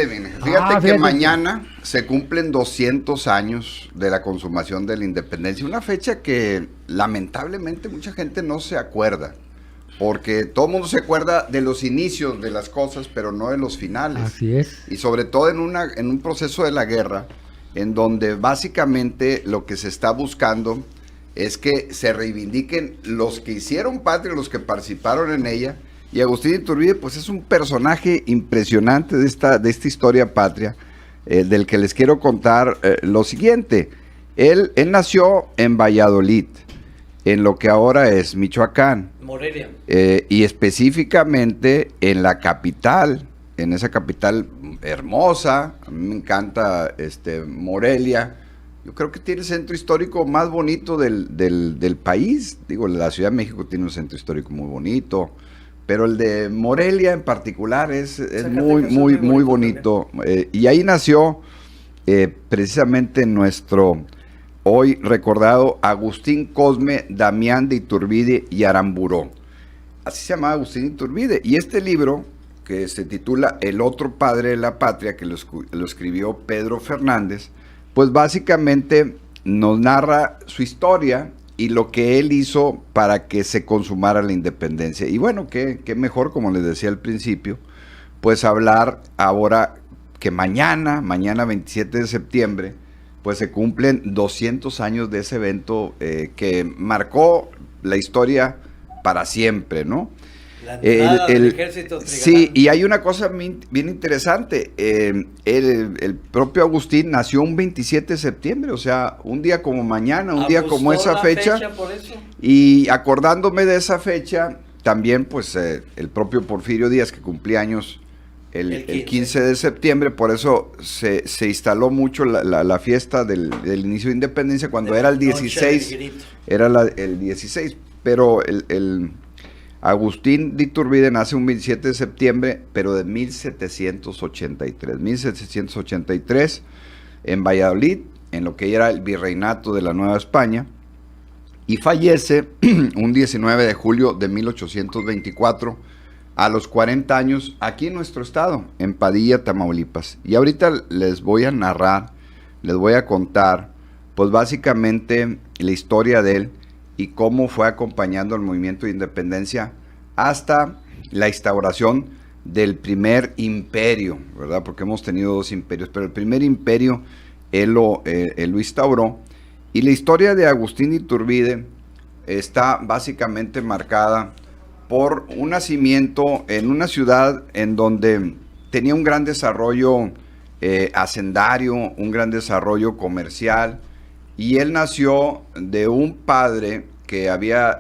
Fíjate que Fíjate. mañana se cumplen 200 años de la consumación de la independencia, una fecha que lamentablemente mucha gente no se acuerda, porque todo el mundo se acuerda de los inicios de las cosas, pero no de los finales, Así es. y sobre todo en un proceso de la guerra, en donde básicamente lo que se está buscando es que se reivindiquen los que hicieron patria, los que participaron en ella. Y Agustín Iturbide, pues es un personaje impresionante de esta historia patria, del que les quiero contar lo siguiente. Él nació en Valladolid, en lo que ahora es Michoacán. Morelia. Y específicamente en la capital, en esa capital hermosa. A mí me encanta Morelia. Yo creo que tiene el centro histórico más bonito del país. Digo, la Ciudad de México tiene un centro histórico muy bonito, pero el de Morelia en particular es muy bonito. Y ahí nació precisamente nuestro hoy recordado Agustín Cosme Damián de Iturbide y Aramburó. Así se llamaba Agustín Iturbide. Y este libro, que se titula El otro padre de la patria, que lo escribió Pedro Fernández, pues básicamente nos narra su historia y lo que él hizo para que se consumara la independencia. Y bueno, qué mejor, como les decía al principio, pues hablar ahora que mañana 27 de septiembre, pues se cumplen 200 años de ese evento que marcó la historia para siempre, ¿no? La entrada del ejército trigarante. Sí, y hay una cosa bien interesante. El propio Agustín nació un 27 de septiembre, o sea, un día como mañana, un día como esa fecha. Por eso. Y acordándome de esa fecha, también pues el propio Porfirio Díaz, que cumplía años el 15 de septiembre, por eso se instaló mucho la fiesta del inicio de independencia, cuando era el 16, el 16, pero el Agustín de Iturbide nace un 27 de septiembre, pero de 1783 en Valladolid, en lo que era el virreinato de la Nueva España, y fallece un 19 de julio de 1824 a los 40 años aquí en nuestro estado, en Padilla, Tamaulipas. Y ahorita les voy a narrar, les voy a contar, pues básicamente la historia de él y cómo fue acompañando el movimiento de independencia hasta la instauración del primer imperio, ¿verdad? Porque hemos tenido dos imperios, pero el primer imperio él lo instauró. Y la historia de Agustín Iturbide está básicamente marcada por un nacimiento en una ciudad en donde tenía un gran desarrollo hacendario, un gran desarrollo comercial, y él nació de un padre que había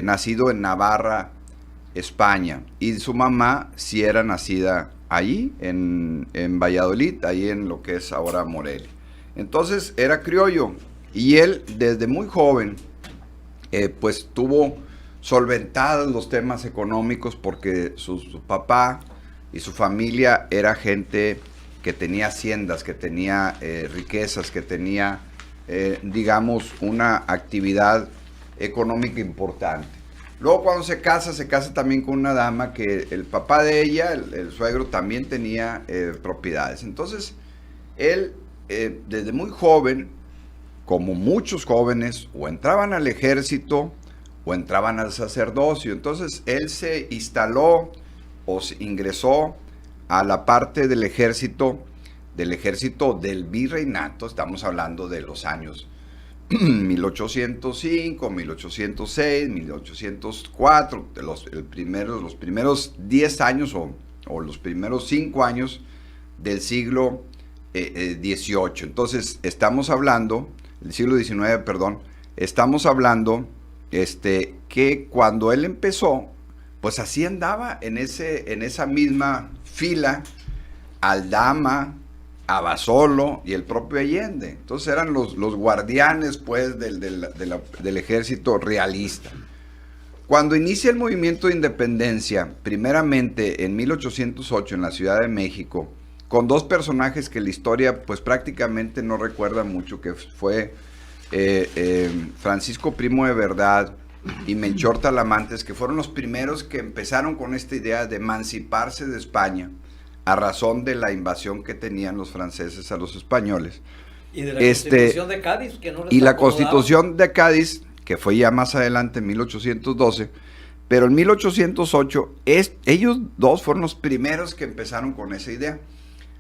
nacido en Navarra, España, y su mamá sí era nacida allí, en Valladolid, ahí en lo que es ahora Morelia. Entonces era criollo, y él desde muy joven pues tuvo solventados los temas económicos, porque su papá y su familia era gente que tenía haciendas, que tenía riquezas, que tenía digamos una actividad económica importante. Luego cuando se casa también con una dama que el papá de ella, el suegro, también tenía propiedades. Entonces él desde muy joven, como muchos jóvenes, o entraban al ejército o entraban al sacerdocio. Entonces él se instaló o se ingresó a la parte del ejército del virreinato. Estamos hablando de los años 1805, 1806, 1804, los primeros 10 años o los primeros 5 años del siglo XVIII. Entonces estamos hablando, del siglo XIX, perdón, estamos hablando que cuando él empezó, pues así andaba en esa misma fila Aldama, Abasolo y el propio Allende. Entonces eran los guardianes pues del ejército realista. Cuando inicia el movimiento de independencia, primeramente en 1808 en la Ciudad de México, con dos personajes que la historia pues prácticamente no recuerda mucho, que fue Francisco Primo de Verdad y Melchor Talamantes, que fueron los primeros que empezaron con esta idea de emanciparse de España a razón de la invasión que tenían los franceses a los españoles. Y de la Constitución de Cádiz, que no les y la acomodaba. Constitución de Cádiz, que fue ya más adelante en 1812, pero en 1808 ellos dos fueron los primeros que empezaron con esa idea.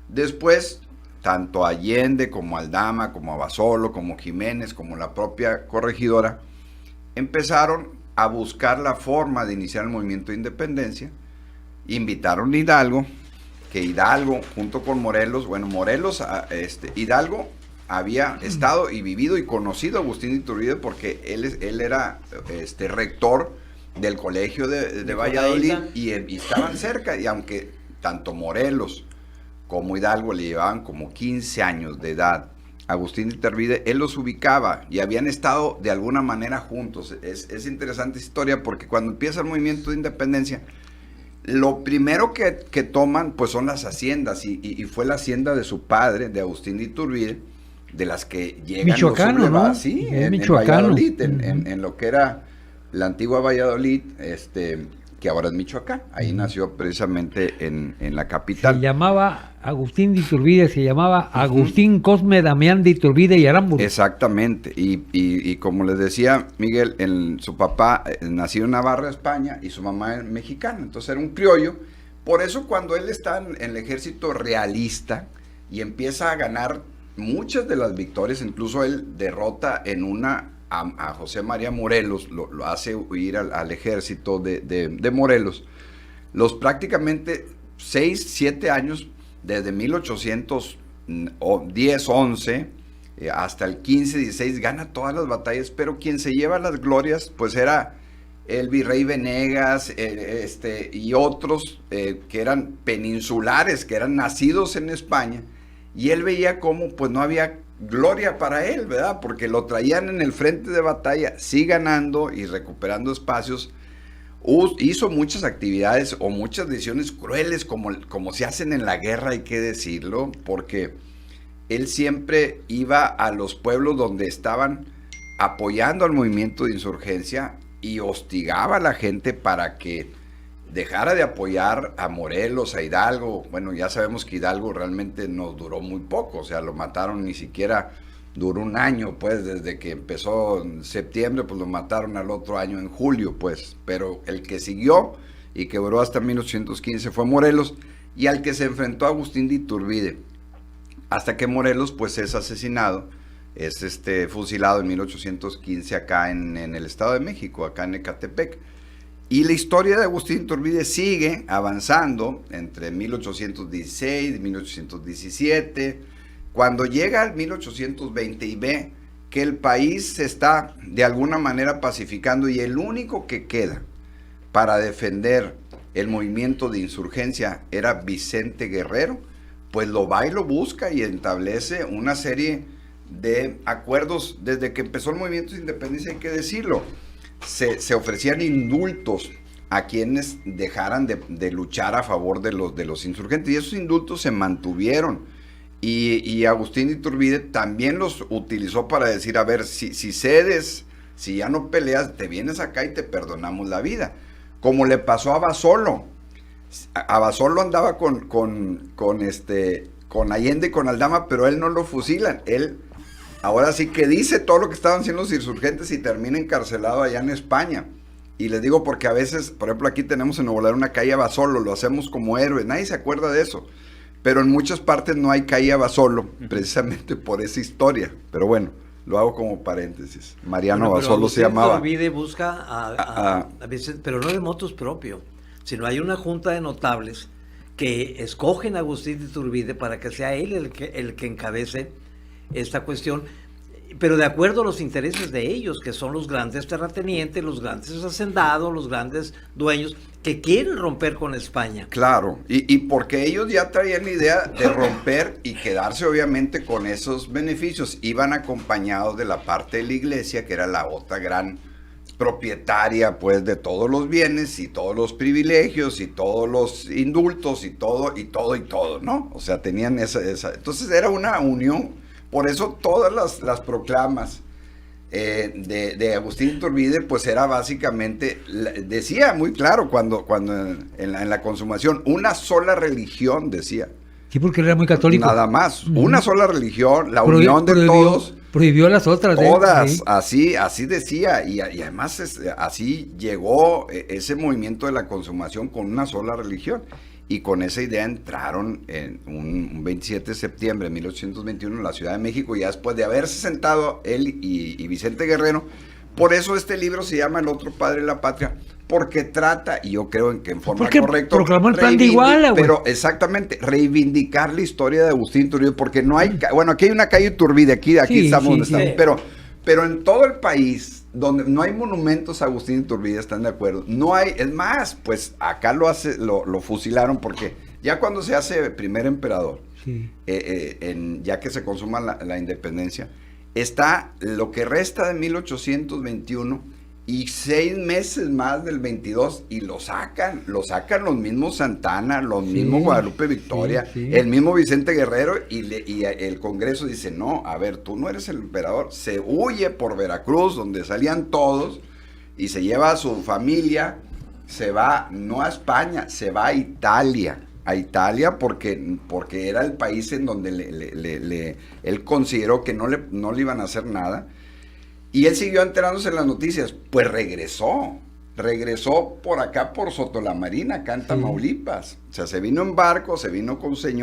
Después, tanto Allende como Aldama, como Abasolo, como Jiménez, como la propia corregidora, empezaron a buscar la forma de iniciar el movimiento de independencia. Invitaron a Hidalgo, que Hidalgo, junto con Morelos, Hidalgo había estado y vivido y conocido a Agustín de Iturbide porque él era rector del colegio de Valladolid y estaban cerca, y aunque tanto Morelos como Hidalgo le llevaban como 15 años de edad, Agustín de Iturbide, él los ubicaba y habían estado de alguna manera juntos. Es interesante esa historia porque cuando empieza el movimiento de independencia, lo primero que toman pues son las haciendas y fue la hacienda de su padre, de Agustín de Iturbide, de las que llegan michoacano, los sublevados, ¿no? sí, Es en michoacano. Valladolid, en lo que era la antigua Valladolid, que ahora es Michoacán. Ahí nació precisamente en la capital. Se llamaba Agustín de Iturbide, se llamaba Agustín Cosme Damián de Iturbide y Aramburu. Exactamente, y como les decía Miguel, su papá nació en Navarra, España, y su mamá es mexicana, entonces era un criollo. Por eso cuando él está en el ejército realista y empieza a ganar muchas de las victorias, incluso él derrota en una a José María Morelos, lo hace huir al ejército de Morelos. Los prácticamente 6, 7 años, desde 1810, 11, hasta el 15, 16, gana todas las batallas, pero quien se lleva las glorias, pues era el virrey Venegas, y otros que eran peninsulares, que eran nacidos en España, y él veía cómo pues no había gloria para él, ¿verdad? Porque lo traían en el frente de batalla, sí ganando y recuperando espacios. Hizo muchas actividades o muchas decisiones crueles como se hacen en la guerra, hay que decirlo, porque él siempre iba a los pueblos donde estaban apoyando al movimiento de insurgencia y hostigaba a la gente para que dejara de apoyar a Morelos, a Hidalgo. Bueno, ya sabemos que Hidalgo realmente nos duró muy poco, o sea, lo mataron, ni siquiera duró un año, pues, desde que empezó en septiembre, pues lo mataron al otro año en julio, pues, pero el que siguió y que duró hasta 1815 fue Morelos, y al que se enfrentó Agustín de Iturbide, hasta que Morelos, pues, es asesinado, es fusilado en 1815 acá en el Estado de México, acá en Ecatepec. Y la historia de Agustín de Iturbide sigue avanzando entre 1816 y 1817, cuando llega al 1820 y ve que el país se está de alguna manera pacificando y el único que queda para defender el movimiento de insurgencia era Vicente Guerrero, pues lo va y lo busca y establece una serie de acuerdos. Desde que empezó el movimiento de independencia, hay que decirlo, se ofrecían indultos a quienes dejaran de luchar a favor de los insurgentes, y esos indultos se mantuvieron, y Agustín de Iturbide también los utilizó para decir, a ver, si cedes, si ya no peleas, te vienes acá y te perdonamos la vida, como le pasó a Abasolo. Abasolo andaba con Allende y con Aldama, pero él no lo fusilan, él ahora sí que dice todo lo que estaban haciendo los insurgentes y termina encarcelado allá en España. Y les digo porque a veces, por ejemplo, aquí tenemos en Nuevo Laredo una calle Abasolo, lo hacemos como héroe, nadie se acuerda de eso. Pero en muchas partes no hay calle Abasolo, precisamente por esa historia. Pero bueno, lo hago como paréntesis. Mariano Abasolo se llamaba. Iturbide busca a Vicente, pero no de motus propio, sino hay una junta de notables que escogen a Agustín de Iturbide para que sea él el que encabece esta cuestión, pero de acuerdo a los intereses de ellos, que son los grandes terratenientes, los grandes hacendados, los grandes dueños, que quieren romper con España. Claro, y porque ellos ya traían la idea de romper y quedarse obviamente con esos beneficios. Iban acompañados de la parte de la iglesia, que era la otra gran propietaria, pues, de todos los bienes y todos los privilegios y todos los indultos y todo, ¿no? O sea, tenían esa. Entonces era una unión. Por eso todas las proclamas de Agustín Iturbide, pues era básicamente, decía muy claro cuando en la consumación, una sola religión, decía. Sí, porque él era muy católico. Nada más, una sola religión, la unión de todos. Prohibió las otras. Todas, ¿sí? así decía, y además así llegó ese movimiento de la consumación con una sola religión. Y con esa idea entraron en un 27 de septiembre de 1821 en la Ciudad de México, ya después de haberse sentado él y Vicente Guerrero. Por eso este libro se llama El otro padre de la patria, porque trata, y yo creo en forma correcta, proclamó el plan de Iguala, güey. pero exactamente, reivindicar la historia de Agustín Iturbide, porque no hay, bueno, aquí hay una calle Iturbide, aquí Sí, estamos donde sí. estamos, pero en todo el país, donde no hay monumentos a Agustín Iturbide, ¿están de acuerdo? No hay, es más, pues acá lo fusilaron, porque ya cuando se hace primer emperador, Sí. ya que se consuma la independencia, está lo que resta de 1821 y 6 meses más del 22, y lo sacan los mismos Santana, los mismos Guadalupe Victoria, sí. el mismo Vicente Guerrero, y el Congreso dice, no, a ver, tú no eres el emperador. Se huye por Veracruz, donde salían todos, y se lleva a su familia, se va, no a España, se va a Italia, porque era el país en donde él consideró que no le iban a hacer nada. Y él siguió enterándose en las noticias, pues regresó por acá, por Sotolamarina, acá en Tamaulipas. O sea, se vino en barco, se vino con su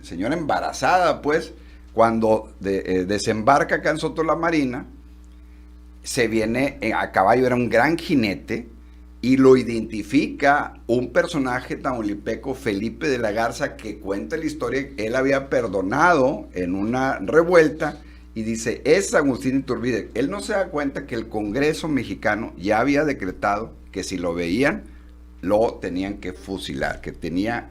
señora embarazada, pues, cuando desembarca acá en Sotolamarina, se viene a caballo, era un gran jinete, y lo identifica un personaje tamaulipeco, Felipe de la Garza, que cuenta la historia. Él había perdonado en una revuelta, y dice, es Agustín Iturbide. Él no se da cuenta que el Congreso mexicano ya había decretado que si lo veían, lo tenían que fusilar, que tenía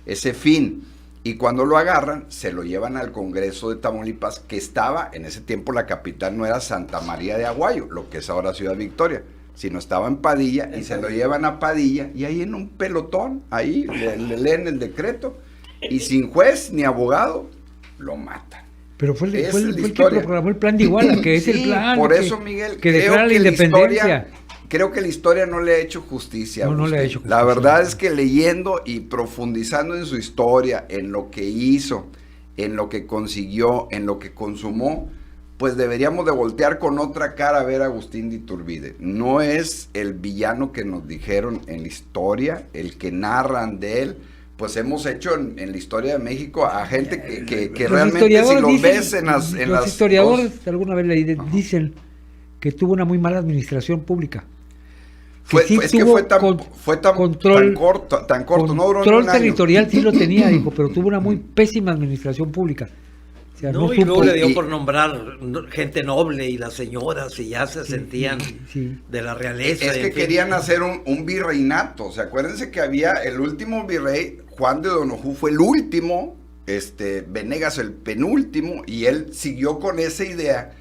ese fin. Y cuando lo agarran, se lo llevan al Congreso de Tamaulipas, que estaba, en ese tiempo la capital no era Santa María de Aguayo, lo que es ahora Ciudad Victoria, sino estaba en Padilla, y se lo llevan a Padilla, y ahí en un pelotón, ahí le leen el decreto, y sin juez ni abogado, lo matan. Pero fue el que proclamó el plan de Iguala, que es sí, el plan por eso, Miguel, que declara la independencia. Creo que la historia no le ha hecho justicia. No le ha hecho justicia. La verdad es que leyendo y profundizando en su historia, en lo que hizo, en lo que consiguió, en lo que consumó, pues deberíamos de voltear con otra cara a ver a Agustín de Iturbide. No es el villano que nos dijeron en la historia, el que narran de él. Pues hemos hecho en la historia de México a gente que realmente, si lo ves en las... Los historiadores alguna vez dicen que tuvo una muy mala administración pública. Fue tan corto, no duró control ni un año. territorial sí lo tenía, dijo, pero tuvo una muy pésima administración pública. O sea, y luego le dio por nombrar gente noble, y las señoras, y ya se sentían de la realeza. Es que querían hacer un virreinato. O sea, acuérdense que había el último virrey, Juan de Donojú fue el último, Venegas el penúltimo, y él siguió con esa idea.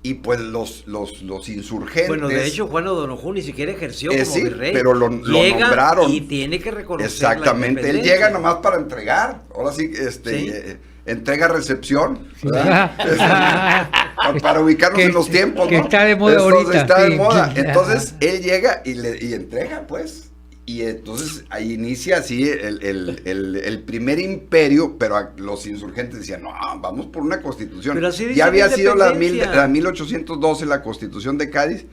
Y pues los insurgentes... Bueno, de hecho, Juan de Donojú ni siquiera ejerció como virrey. Pero lo nombraron. Y tiene que reconocer. Exactamente, él llega nomás para entregar. Ahora sí, entrega-recepción, para ubicarnos en los tiempos, que ¿no? está de moda ahorita. Está de moda. Entonces, él llega y entrega, pues. Y entonces ahí inicia así el primer imperio, pero los insurgentes decían, no, vamos por una constitución. Pero así dice ya había sido la 1812 la constitución de Cádiz,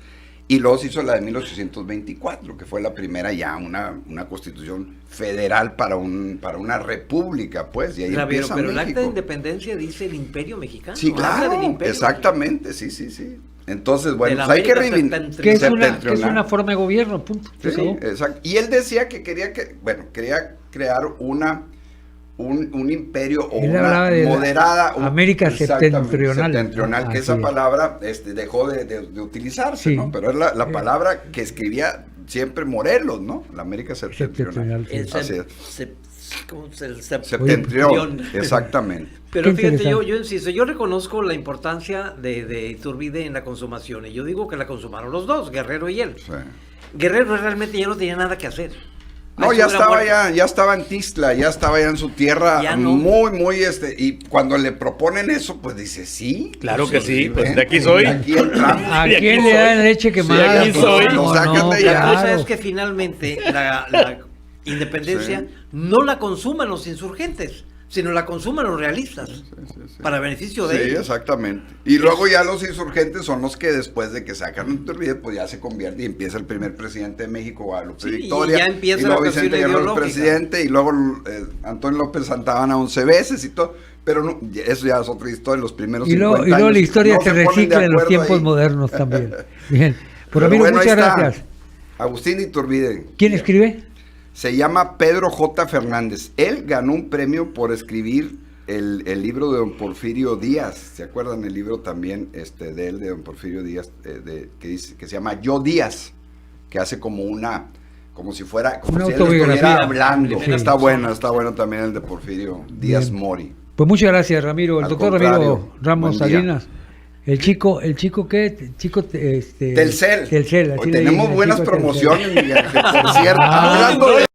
y luego se hizo la de 1824, que fue la primera ya una constitución federal para una república, pues, y ahí empieza pero México. el acta de independencia dice el imperio mexicano. Sí, claro, exactamente, sí. Entonces, bueno, pues hay que reivindicar. Que es una forma de gobierno, punto. Sí, exacto. Y él decía que quería crear un imperio o una moderada América septentrional, que esa palabra dejó de utilizarse, ¿no? Pero es la palabra que escribía siempre Morelos, ¿no? La América septentrional. El septentrión, exactamente. Pero fíjate, yo insisto, yo reconozco la importancia de Iturbide en la consumación, y yo digo que la consumaron los dos, Guerrero y él. Sí. Guerrero realmente ya no tenía nada que hacer. No, ya estaba en Tixla, ya estaba ya en su tierra, Ya no. muy, y cuando le proponen eso, pues dice, sí. Claro pues, que sí, pues ven, de aquí soy. de aquí entramos. ¿A Sí, quién aquí le dan soy. leche quemada? aquí soy. Lo sacan de allá. La cosa claro. es que finalmente la independencia Sí. no la consuman los insurgentes, sino la consuman los realistas, Sí. para beneficio de Sí, ellos. exactamente. Y luego ya los insurgentes son los que después de que sacan Iturbide, pues ya se convierte y empieza el primer presidente de México, Guadalupe Sí, y Victoria. ya empieza y luego la Vicente cuestión Guerrero es ideológica. presidente, y luego Antonio López Santa Ana 11 veces y todo. Pero no, eso ya es otra historia, los primeros Y luego, 50 años. la historia no se ponen de recicla en los acuerdo tiempos ahí. modernos también. Bien. Por Pero amigo, bueno, ahí muchas está. gracias. Agustín Iturbide. ¿Quién escribe? Se llama Pedro J. Fernández. Él ganó un premio por escribir el libro de don Porfirio Díaz. ¿Se acuerdan el libro también de él, de don Porfirio Díaz, que se llama Yo Díaz? Que hace como si fuera, como Una si él autobiografía. estuviera hablando. Sí. Está bueno también el de Porfirio Díaz Bien. Mori. Pues muchas gracias, Ramiro. El Al doctor contrario, Ramiro Ramos buen día. Salinas. El chico ¿qué? Telcel. Telcel, así Hoy le tenemos dicen, buenas el chico Telcel. promociones, Miguel, que por cierto, Ah, hablando de